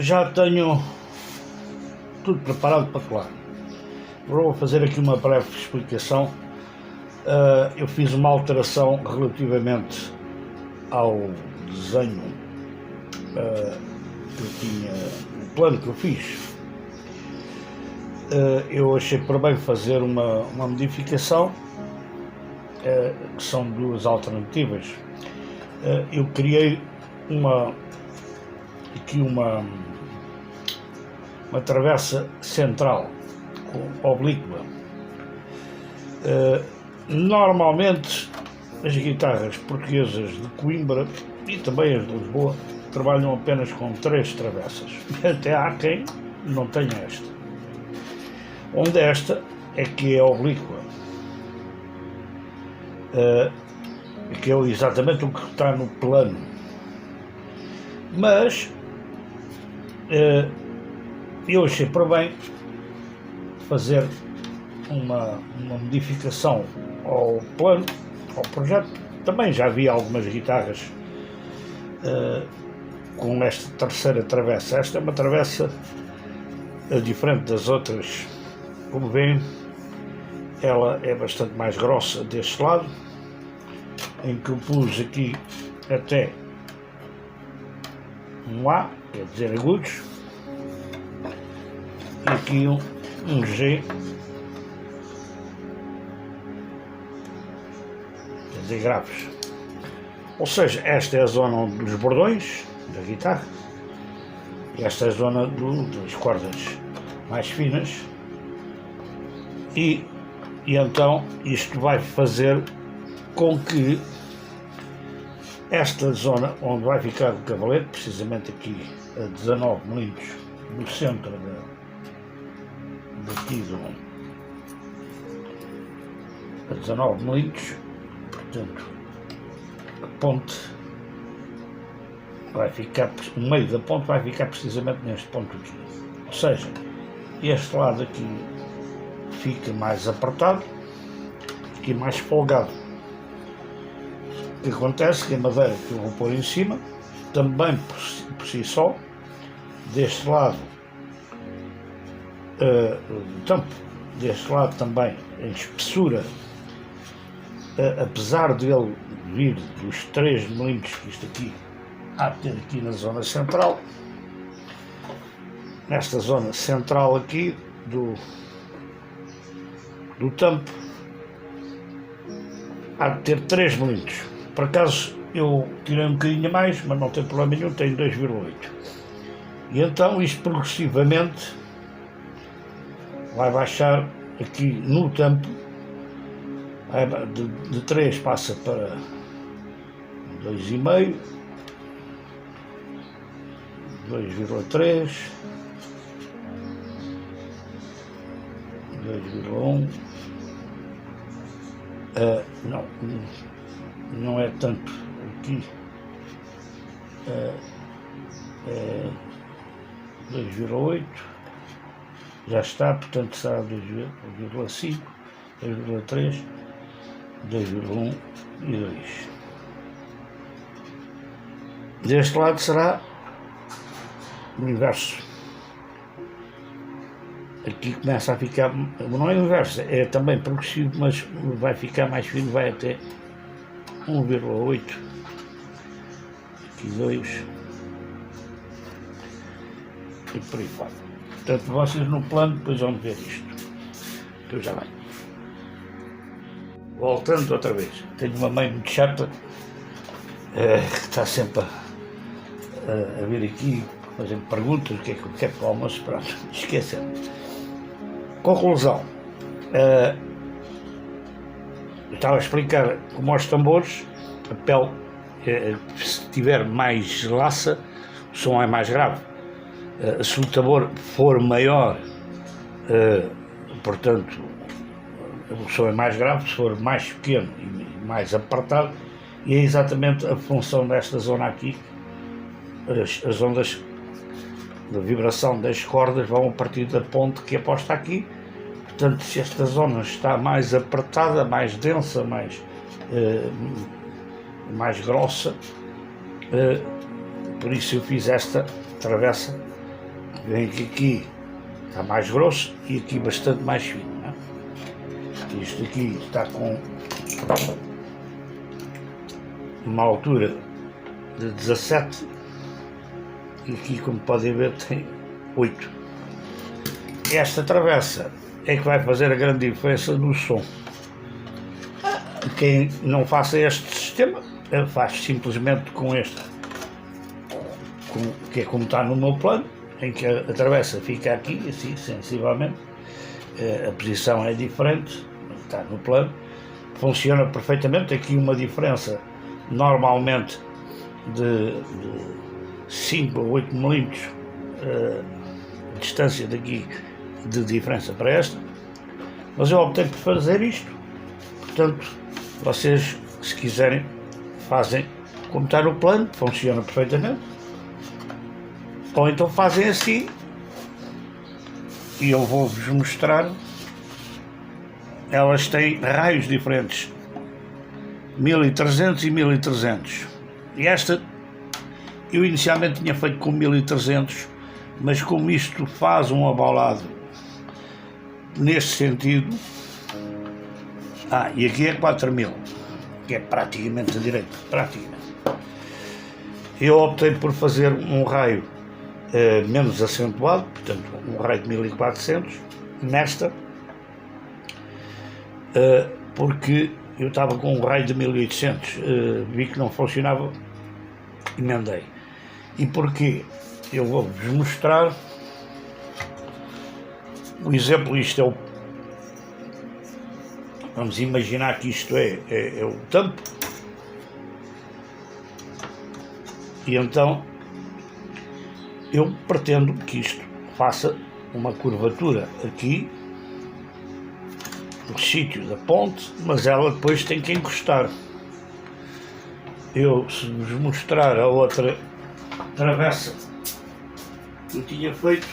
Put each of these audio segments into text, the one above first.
já tenho tudo preparado para colar. Vou fazer aqui uma breve explicação. Eu fiz uma alteração relativamente ao desenho que eu tinha, o plano que eu fiz. Eu achei por bem fazer uma modificação, que são duas alternativas. Eu criei uma travessa central oblíqua. Normalmente as guitarras portuguesas de Coimbra e também as de Lisboa trabalham apenas com 3 travessas. Até há quem não tenha esta. Onde esta é que é oblíqua, que é exatamente o que está no plano. Mas eu achei por bem fazer uma modificação ao plano, ao projeto. Também já havia algumas guitarras com esta terceira travessa. Esta é uma travessa diferente das outras. Como veem, ela é bastante mais grossa deste lado, em que eu pus aqui até um A, quer dizer agudos, e aqui um G, quer dizer graves. Ou seja, esta é a zona dos bordões da guitarra e esta é a zona das cordas mais finas, e então isto vai fazer com que esta zona onde vai ficar o cavalete, precisamente aqui a 19 mm no centro daqui a 19 mm, portanto a ponte vai ficar, o meio da ponte vai ficar precisamente neste ponto aqui. Ou seja, este lado aqui fica mais apertado, aqui mais folgado. O que acontece é que a madeira que eu vou pôr em cima, também por si só, deste lado, deste lado também, em espessura, apesar dele vir dos 3 mm que isto aqui há de ter aqui na zona central, nesta zona central aqui do tampo, há de ter 3 mm. Por acaso eu tirei um bocadinho a mais, mas não tem problema nenhum, tenho 2,8. E então isto progressivamente vai baixar aqui no tampo, de 3 passa para 2,5, 2,3, 2,1. Não é tanto aqui, 2,8, já está, portanto será 2,5, 2,3, 2,1 e 2. Deste lado será o inverso. Aqui começa a ficar, não é o inverso, é também progressivo, mas vai ficar mais fino, vai até 1,8, aqui 2 e por aí fora. Portanto, vocês no plano depois vão ver isto, que eu já venho. Voltando outra vez, tenho uma mãe muito chata, que está sempre a vir aqui, fazendo perguntas, o que é que eu quero para o almoço, pronto, esquecendo. Conclusão, eu estava a explicar como aos tambores, a pele, se tiver mais laça, o som é mais grave. Se o tambor for maior, portanto, o som é mais grave. Se for mais pequeno e mais apertado, e é exatamente a função desta zona aqui. As ondas de vibração das cordas vão a partir da ponte que é posta aqui. Portanto, se esta zona está mais apertada, mais densa, mais grossa, por isso eu fiz esta travessa Veem que aqui está mais grosso e aqui bastante mais fino, não é? Isto aqui está com uma altura de 17 e aqui, como podem ver, tem 8. Esta travessa é que vai fazer a grande diferença no som. Quem não faça este sistema faz simplesmente com este, que é como está no meu plano, em que a travessa fica aqui, assim, sensivelmente. A posição é diferente, está no plano, funciona perfeitamente. Aqui uma diferença normalmente de 5 a 8 milímetros de distância daqui de diferença para esta, mas eu optei por fazer isto. Portanto, vocês, se quiserem, fazem como está no plano, funciona perfeitamente, ou então fazem assim, e eu vou-vos mostrar. Elas têm raios diferentes, 1300 e 1300, e esta eu inicialmente tinha feito com 1300, mas como isto faz um abaulado neste sentido, e aqui é 4000, que é praticamente a direita, praticamente. Eu optei por fazer um raio menos acentuado, portanto um raio de 1400 nesta, porque eu estava com um raio de 1800, vi que não funcionava, emendei. E porquê? Eu vou-vos mostrar o exemplo. Isto é o, vamos imaginar que isto é o tampo, e então eu pretendo que isto faça uma curvatura aqui no sítio da ponte, mas ela depois tem que encostar. Eu, se vos mostrar a outra travessa que eu tinha feito,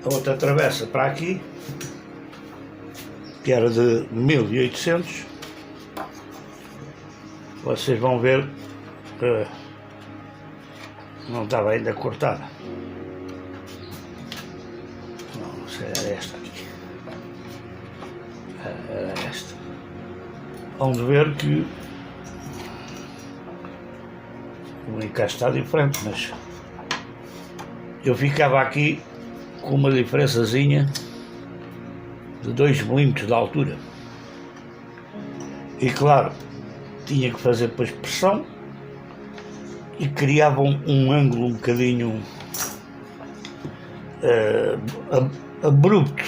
a outra travessa para aqui, que era de 1800, vocês vão ver que não estava ainda cortada. Não sei, era esta aqui. Era esta. Vamos ver que o encaixe está diferente, mas eu ficava aqui com uma diferençazinha de 2 milímetros de altura, e claro, tinha que fazer depois pressão e criavam um ângulo um bocadinho abrupto.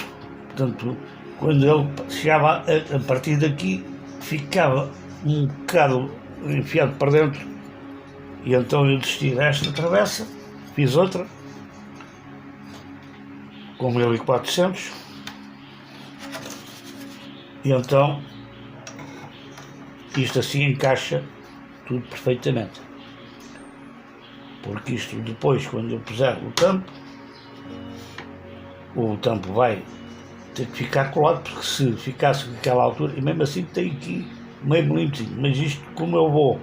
Portanto, quando ele chegava a partir daqui, ficava um bocado enfiado para dentro, e então eu desisti desta travessa, fiz outra com 1400, e então isto assim encaixa tudo perfeitamente, porque isto depois, quando eu puser o tampo vai ter que ficar colado, porque se ficasse com aquela altura, e mesmo assim tem aqui meio milímetro, mas isto, como eu vou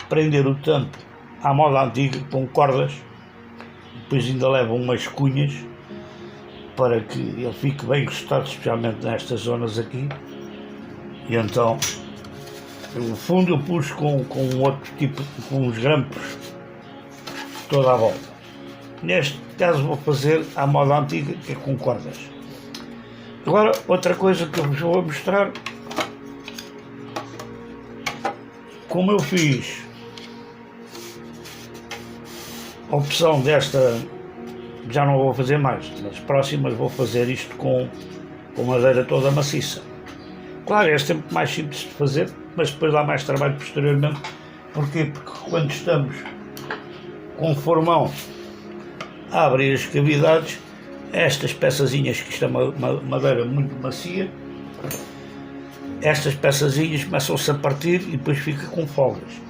prender o tampo à moda antiga com cordas, depois ainda levo umas cunhas para que ele fique bem encostado, especialmente nestas zonas aqui, e então no fundo eu pus com outro tipo, com uns grampos toda a volta. Neste caso vou fazer à moda antiga, que é com cordas. Agora, outra coisa que eu vos vou mostrar, como eu fiz a opção desta, já não vou fazer mais, nas próximas vou fazer isto com madeira toda maciça. Claro, é sempre mais simples de fazer, mas depois dá mais trabalho posteriormente. Porquê? Porque quando estamos com o formão a abrir as cavidades, estas peçazinhas, que isto é uma madeira muito macia, estas peçazinhas começam-se a partir e depois fica com folgas.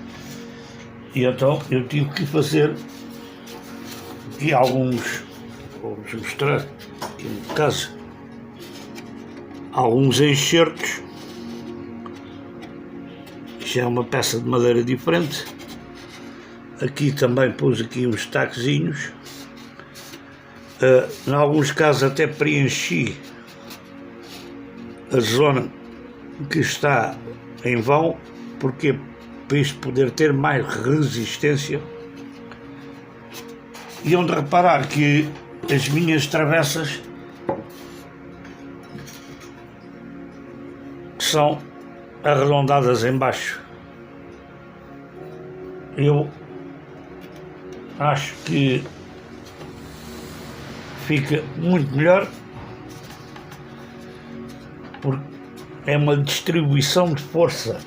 E então eu tive que fazer aqui alguns, vou-vos mostrar aqui no caso, alguns enxertos. Já é uma peça de madeira diferente, aqui também pus aqui uns taquezinhos. Em alguns casos até preenchi a zona que está em vão, porque para isto poder ter mais resistência. E onde reparar que as minhas travessas são arredondadas em baixo. Eu acho que fica muito melhor, porque é uma distribuição de força.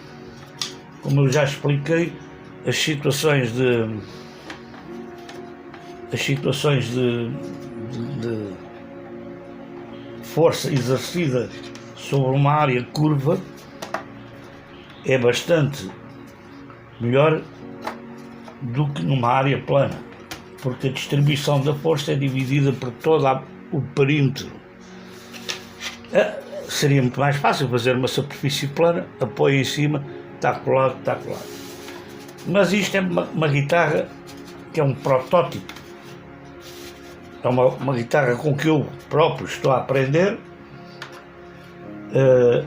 Como eu já expliquei, as situações de força exercida sobre uma área curva é bastante melhor do que numa área plana, porque a distribuição da força é dividida por todo o perímetro. Seria muito mais fácil fazer uma superfície plana, apoio em cima, está colado. Mas isto é uma guitarra que é um protótipo, é uma guitarra com que eu próprio estou a aprender,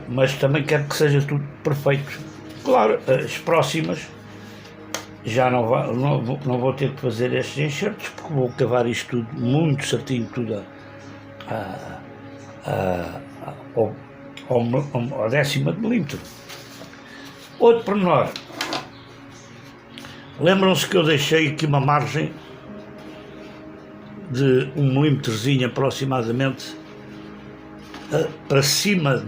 mas também quero que seja tudo perfeito. Claro, as próximas já não vou ter que fazer estes enxertos, porque vou cavar isto tudo muito certinho, tudo ao décimo de milímetro. Outro pormenor, lembram-se que eu deixei aqui uma margem de 1 milímetrozinho aproximadamente para cima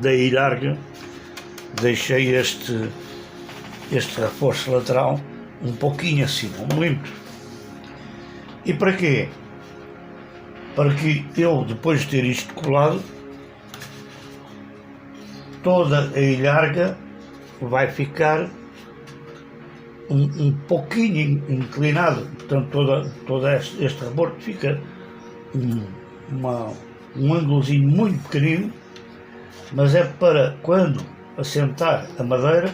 da ilharga. Deixei este reforço lateral um pouquinho acima, 1 milímetro. E para quê? Para que eu, depois de ter isto colado, toda a ilharga vai ficar um pouquinho inclinado, portanto todo este rebordo fica um ângulozinho muito pequenino, mas é para quando assentar a madeira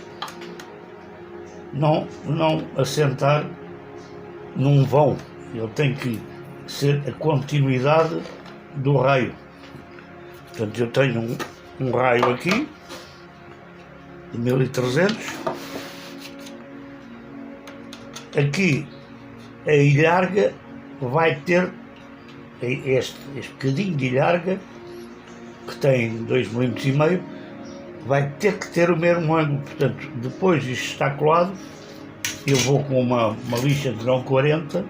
não assentar num vão. Ele tem que ser a continuidade do raio. Portanto, eu tenho um raio aqui de 1300. Aqui a ilharga vai ter este bocadinho de ilharga, que tem 2,5 mm, vai ter que ter o mesmo ângulo. Portanto, depois disto está colado, eu vou com uma lixa de grão 40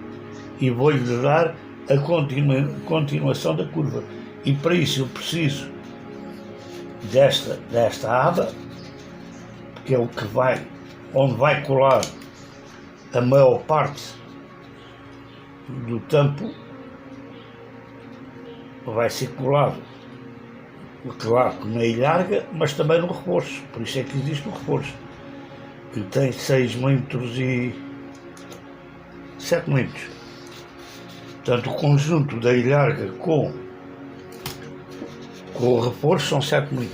e vou-lhe dar a continuação da curva. E para isso eu preciso desta aba, que é o que onde vai colar a maior parte do tampo, vai ser colado, claro, na ilharga, mas também no reforço. Por isso é que existe o reforço, que tem 6 mm e 7 mm. Portanto, o conjunto da ilharga com o reforço são 7 mm.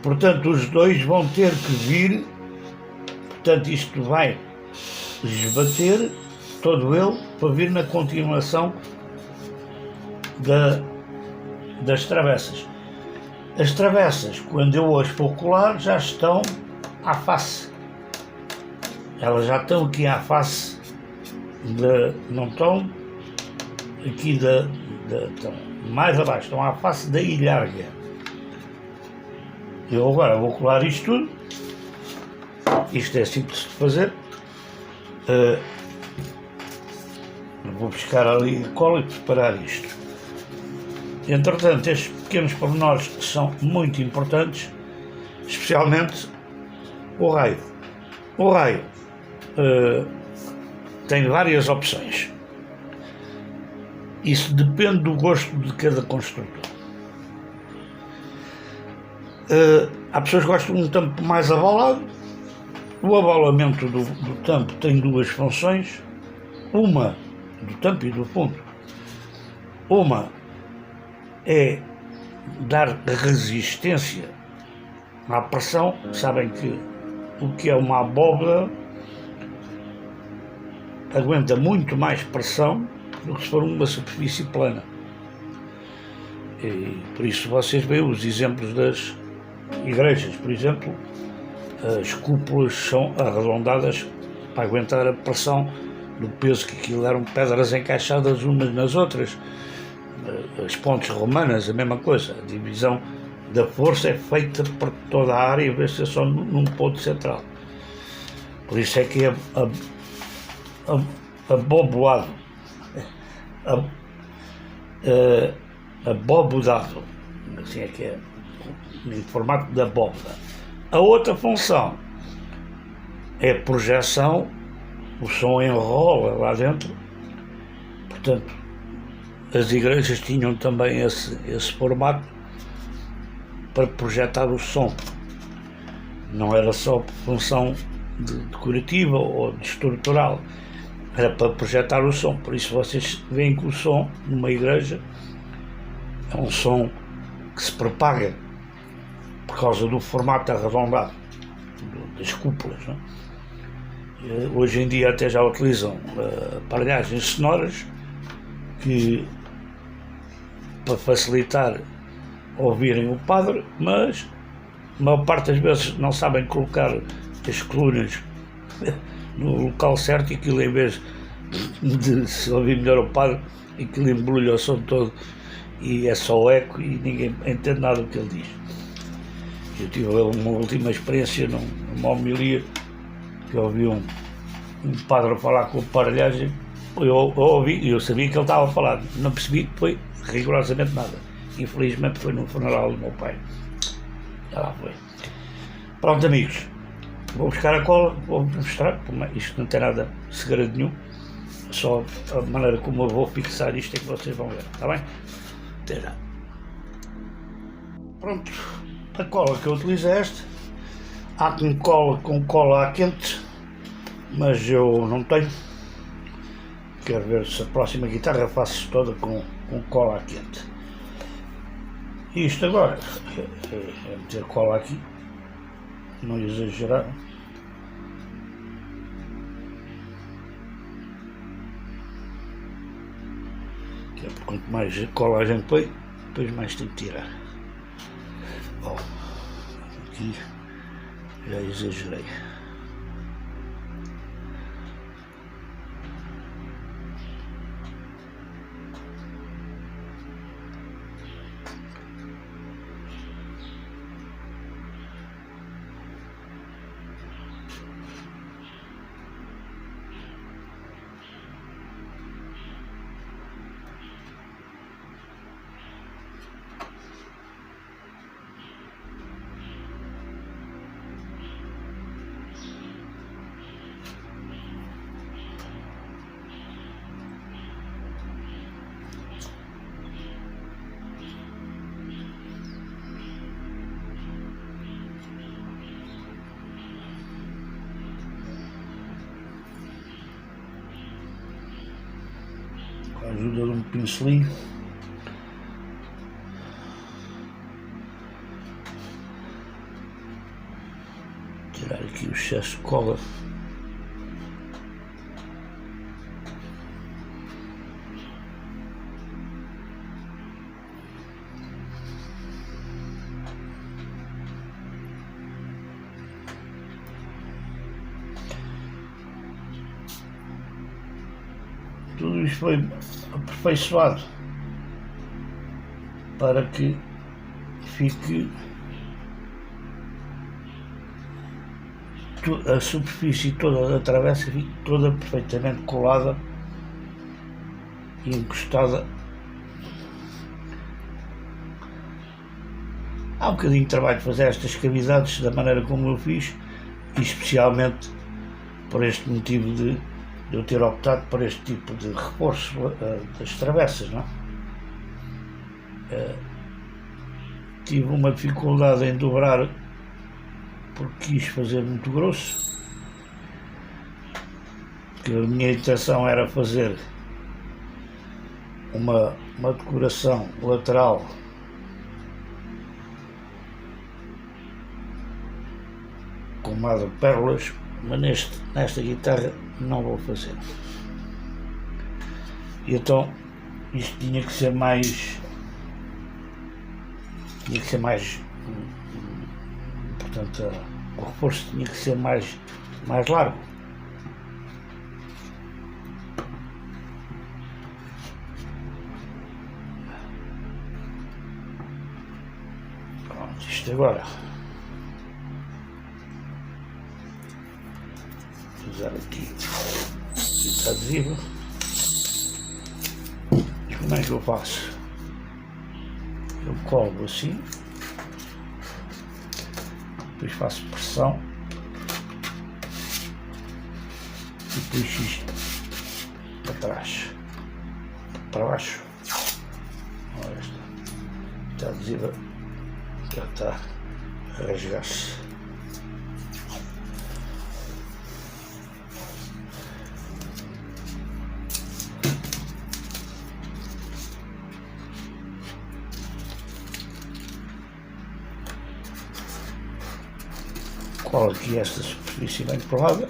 Portanto, os dois vão ter que vir. Portanto, isto vai esbater todo ele para vir na continuação das travessas. As travessas, quando eu as vou colar, já estão à face. Elas já estão aqui à face, não estão aqui estão mais abaixo, estão à face da ilharga. Eu agora vou colar isto tudo. Isto é simples de fazer. Vou buscar ali a cola e preparar isto. Entretanto, estes pequenos pormenores são muito importantes, especialmente o raio. O raio tem várias opções. Isso depende do gosto de cada construtor. Há pessoas que gostam de um tampo mais abalado. O abalamento do tampo tem duas funções, uma do tampo e do fundo. Uma é dar resistência à pressão. Sabem que o que é uma abóbora aguenta muito mais pressão do que se for uma superfície plana. E por isso vocês veem os exemplos das igrejas, por exemplo, as cúpulas são arredondadas para aguentar a pressão do peso, que aquilo eram pedras encaixadas umas nas outras. As pontes romanas, a mesma coisa, a divisão da força é feita por toda a área, em vez de ser só num ponto central. Por isso é que é aboboado, abobodado, assim é que é, em formato de abóboda. A outra função é a projeção, o som enrola lá dentro, portanto, as igrejas tinham também esse formato para projetar o som. Não era só por função decorativa ou de estrutural, era para projetar o som. Por isso vocês veem que o som numa igreja é um som que se propaga por causa do formato arredondado das cúpulas, não é? Hoje em dia até já utilizam aparelhagens sonoras que, para facilitar ouvirem o padre, mas a maior parte das vezes não sabem colocar as colunas no local certo, e aquilo, em vez de se ouvir melhor o padre, aquilo embrulha o som todo e é só eco e ninguém entende nada do que ele diz. Eu tive uma última experiência numa homilia, que eu ouvi um padre falar com a aparelhagem. Eu ouvi e eu sabia que ele estava a falar, não percebi, foi rigorosamente nada. Infelizmente foi no funeral do meu pai. Já lá foi. Pronto, amigos, vou buscar a cola, vou mostrar, isto não tem nada de segredo nenhum, só a maneira como eu vou fixar isto é que vocês vão ver, está bem? Até já. Pronto, a cola que eu utilizo é esta. Há com cola a quente, mas eu não tenho. Quero ver se a próxima guitarra faço toda com cola a quente. Isto agora é meter cola aqui, não exagerar. Que é, quanto mais cola a gente põe, depois mais tem que tirar. Ó, aqui já exagerei. Com a ajuda de um pincelinho. Tirar aqui o excesso de cola. Tudo isto foi aperfeiçoado para que fique a superfície toda da travessa fique toda perfeitamente colada e encostada. Há um bocadinho de trabalho de fazer estas cavidades da maneira como eu fiz, e especialmente por este motivo de eu ter optado por este tipo de reforço das travessas, não é? Tive uma dificuldade em dobrar porque quis fazer muito grosso, porque a minha intenção era fazer uma decoração lateral com madrepérolas, mas nesta guitarra não vou fazer. E então isto tinha que ser mais, portanto o reforço tinha que ser mais largo. Pronto, isto agora usar aqui fita adesiva. E como é que eu faço? Eu colo assim, depois faço pressão e puxo isto para trás, para baixo. Olha, esta adesiva já está a rasgar-se. Colo aqui esta superfície bem colada,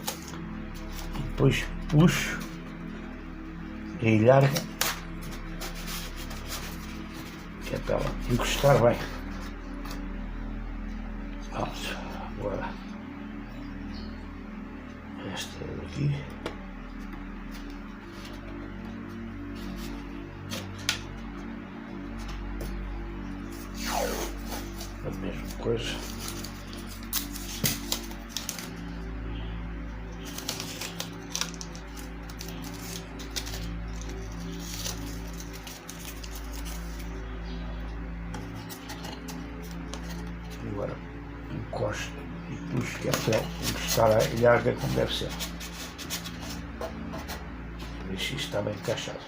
depois puxo e larga, que é para ela encostar bem. Pronto, agora esta daqui. A mesma coisa. Agora encosto e puxo, que é para encostar a ilharga como deve ser. Ver se isto está bem encaixado.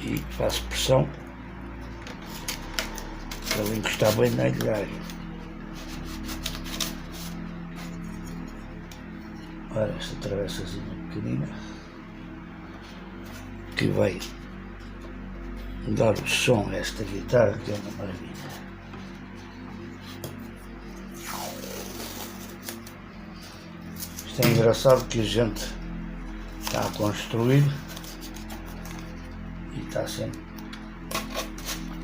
E faço pressão para ele encostar bem na ilharga. Ora, esta travessazinha pequenina que vai dar o som a esta guitarra, que é uma maravilha. Isto é engraçado que a gente está a construir e está sempre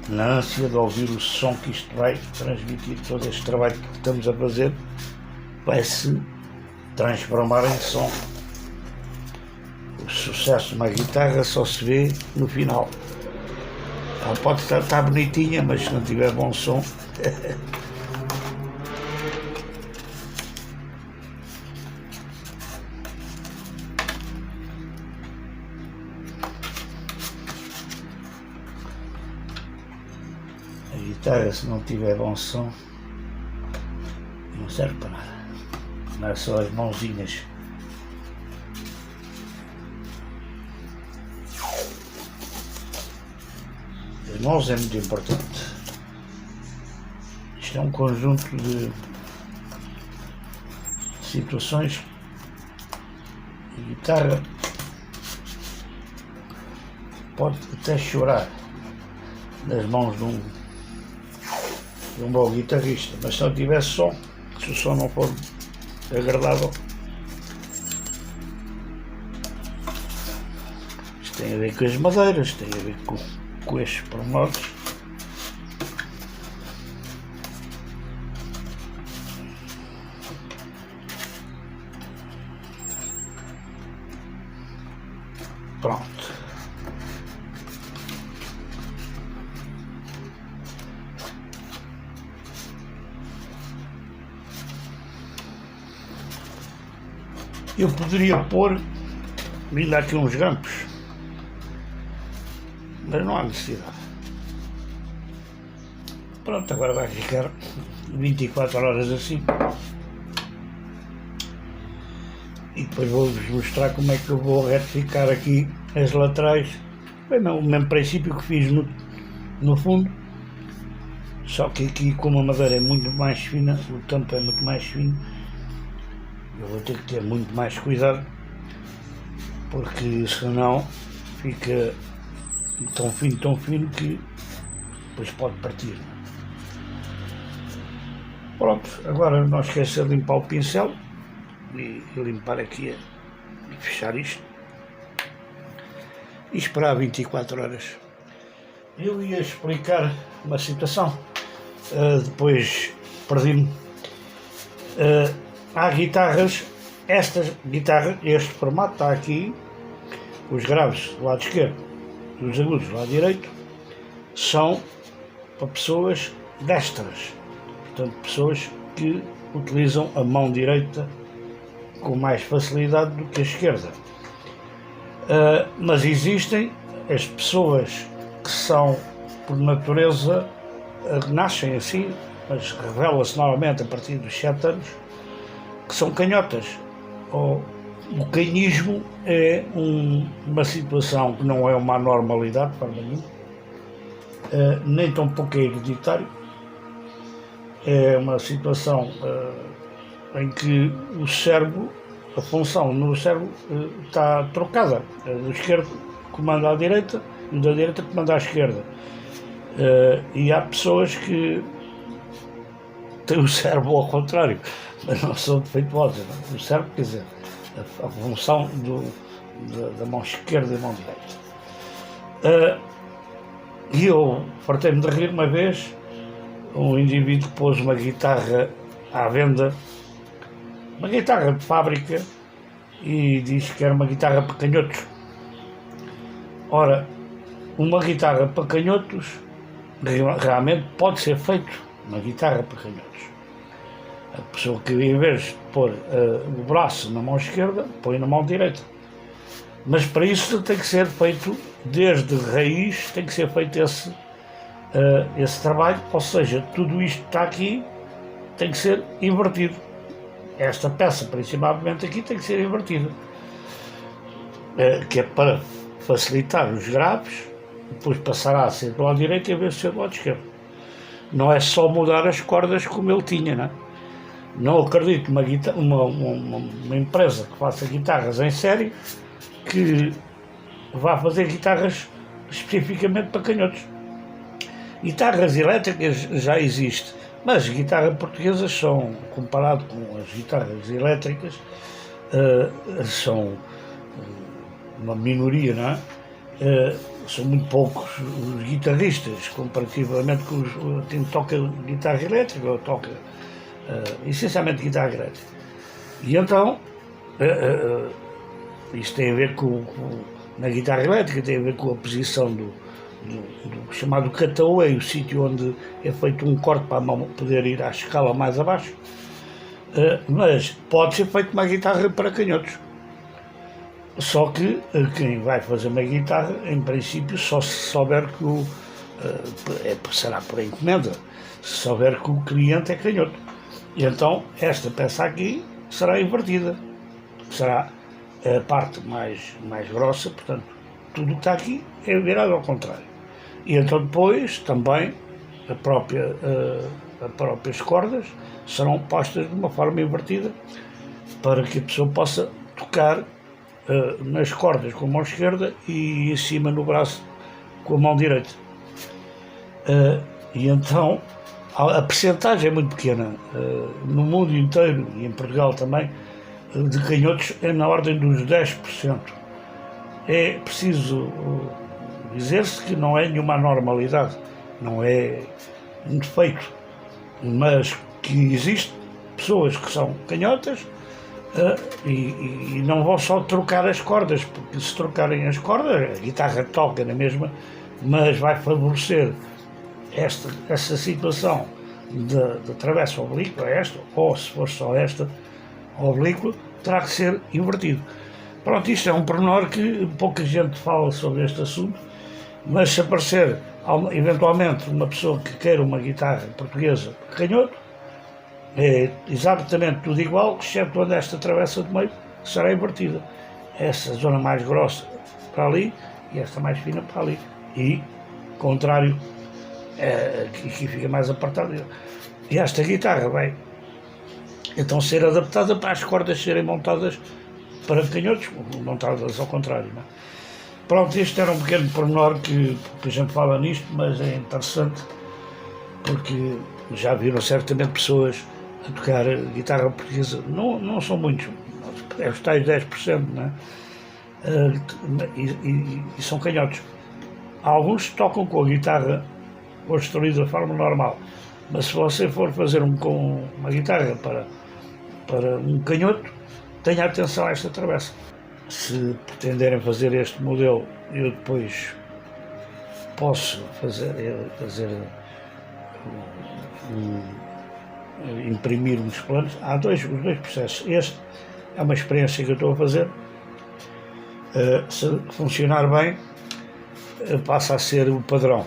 na ânsia de ouvir o som que isto vai transmitir. Todo este trabalho que estamos a fazer vai se transformar em som. O sucesso de uma guitarra só se vê no final. Ela pode estar bonitinha, mas se não tiver bom som a guitarra, se não tiver bom som, não serve para nada. Não é só as mãozinhas. As mãos é muito importante. Isto é um conjunto de situações. A guitarra pode até chorar nas mãos de um bom guitarrista, mas se não tiver som, se o som não for agradável, isto tem a ver com as madeiras, tem a ver com estes pormenores. Pronto. Eu poderia pôr ainda aqui uns grampos, mas não há necessidade. Pronto, agora vai ficar 24 horas assim. E depois vou-vos mostrar como é que eu vou retificar aqui as laterais. Foi o mesmo princípio que fiz no fundo. Só que aqui, como a madeira é muito mais fina, o tampo é muito mais fino, eu vou ter que ter muito mais cuidado, porque senão fica tão fino que depois pode partir. Pronto, agora não esqueça de limpar o pincel e limpar aqui e fechar isto e esperar 24 horas. Eu ia explicar uma situação, depois perdi-me. Há guitarras, estas guitarras, este formato está aqui, os graves do lado esquerdo e os agudos do lado direito, são para pessoas destras, portanto pessoas que utilizam a mão direita com mais facilidade do que a esquerda. Mas existem as pessoas que são, por natureza, nascem assim, mas revela-se normalmente a partir dos 7 anos, que são canhotas. O canhismo é uma situação que não é uma anormalidade para nenhum, nem tão pouco é hereditário. É uma situação em que o cérebro, a função no cérebro está trocada. O esquerdo comanda à direita e o da direita comanda à esquerda. E há pessoas que têm o cérebro ao contrário, mas não são defeituosas. O cérebro, quer dizer, a função da mão esquerda e da mão direita. E eu fartei-me de rir uma vez, um indivíduo que pôs uma guitarra à venda, uma guitarra de fábrica, e disse que era uma guitarra para canhotos. Ora, uma guitarra para canhotos realmente pode ser feito uma guitarra para canhotos. A pessoa que, em vez de pôr o braço na mão esquerda, põe na mão direita. Mas para isso tem que ser feito, desde raiz, tem que ser feito esse trabalho, ou seja, tudo isto que está aqui tem que ser invertido. Esta peça, principalmente aqui, tem que ser invertida, que é para facilitar os graves, depois passará a ser do lado direito e a vez de ser do lado esquerdo. Não é só mudar as cordas como ele tinha, não é? Não acredito uma empresa que faça guitarras em série que vá fazer guitarras especificamente para canhotos. Guitarras elétricas já existem, mas guitarras portuguesas são, comparado com as guitarras elétricas, são uma minoria, não é? São muito poucos os guitarristas, comparativamente com quem toca guitarra elétrica ou toca essencialmente guitarra elétrica. E então, isto tem a ver na guitarra elétrica, tem a ver com a posição do chamado cutaway, o sítio onde é feito um corte para a mão poder ir à escala mais abaixo, mas pode ser feito uma guitarra para canhotos. Só que quem vai fazer uma guitarra, em princípio, só se souber que será por encomenda, se souber que o cliente é canhoto. E então esta peça aqui será invertida, será a parte mais grossa, portanto tudo que está aqui é virado ao contrário. E então depois também as próprias cordas serão postas de uma forma invertida para que a pessoa possa tocar nas cordas com a mão esquerda e em cima no braço com a mão direita. E então a percentagem é muito pequena, no mundo inteiro e em Portugal também, de canhotos é na ordem dos 10%. É preciso dizer-se que não é nenhuma anormalidade, não é um defeito, mas que existem pessoas que são canhotas e não vão só trocar as cordas, porque se trocarem as cordas, a guitarra toca na mesma, mas vai favorecer essa situação de travessa oblíqua, esta, ou se for só esta oblíqua, terá que ser invertido. Pronto, isto é um pormenor que pouca gente fala sobre este assunto, mas se aparecer eventualmente uma pessoa que queira uma guitarra portuguesa canhoto, é exatamente tudo igual, exceto onde esta travessa de meio será invertida. Essa zona mais grossa para ali e esta mais fina para ali. E contrário aqui fica mais apertado. E esta guitarra vai então ser adaptada para as cordas serem montadas para canhotos, montadas ao contrário, não é? Pronto, este era um pequeno pormenor que a gente fala nisto, mas é interessante porque já viram certamente pessoas a tocar guitarra portuguesa, não são muitos, é os tais 10%, não é? E são canhotos. Alguns tocam com a guitarra construída de forma normal, mas se você for fazer com uma guitarra para um canhoto, tenha atenção a esta travessa. Se pretenderem fazer este modelo, eu depois posso imprimir uns planos. Há os dois processos. Este é uma experiência que eu estou a fazer. Se funcionar bem, passa a ser o padrão.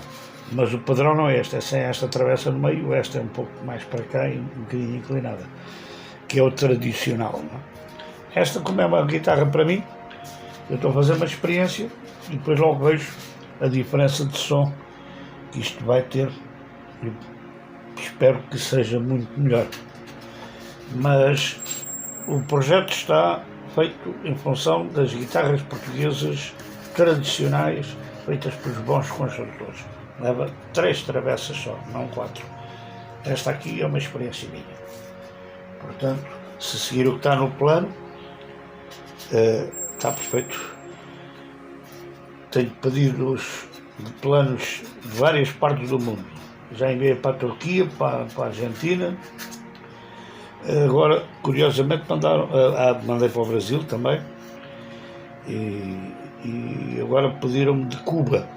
Mas o padrão não é este, é sem esta travessa no meio. Esta é um pouco mais para cá e um bocadinho inclinada, que é o tradicional, não é? Esta, como é uma guitarra para mim, eu estou a fazer uma experiência e depois logo vejo a diferença de som que isto vai ter. E espero que seja muito melhor. Mas o projeto está feito em função das guitarras portuguesas tradicionais feitas pelos bons construtores. Leva 3 travessas só, não 4. Esta aqui é uma experiência minha. Portanto, se seguir o que está no plano, está perfeito. Tenho pedidos de planos de várias partes do mundo. Já enviei para a Turquia, para a Argentina. Agora, curiosamente, mandei para o Brasil também. E agora pediram-me de Cuba.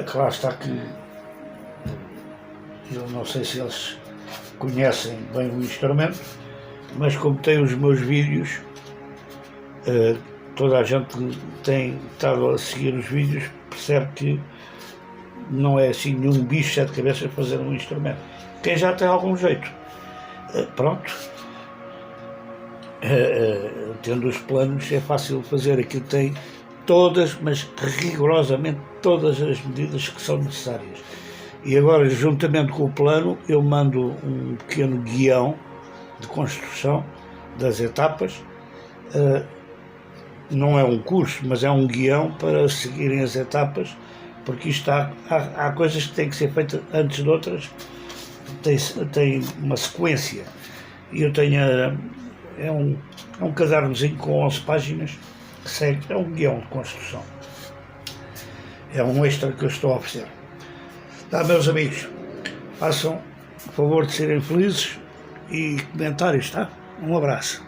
Claro está que eu não sei se eles conhecem bem o instrumento, mas como tem os meus vídeos, toda a gente que tem estado a seguir os vídeos percebe que não é assim nenhum bicho de 7 cabeças fazer um instrumento. Quem já tem algum jeito, pronto, tendo os planos é fácil fazer. Aquilo tem todas, mas rigorosamente todas as medidas que são necessárias. E agora, juntamente com o plano, eu mando um pequeno guião de construção das etapas. Não é um curso, mas é um guião para seguirem as etapas, porque isto há coisas que têm que ser feitas antes de outras, tem uma sequência. E eu tenho, é um cadernozinho com 11 páginas, que segue, é um guião de construção. É um extra que eu estou a oferecer. Tá, meus amigos, façam o favor de serem felizes e comentários, tá? Um abraço.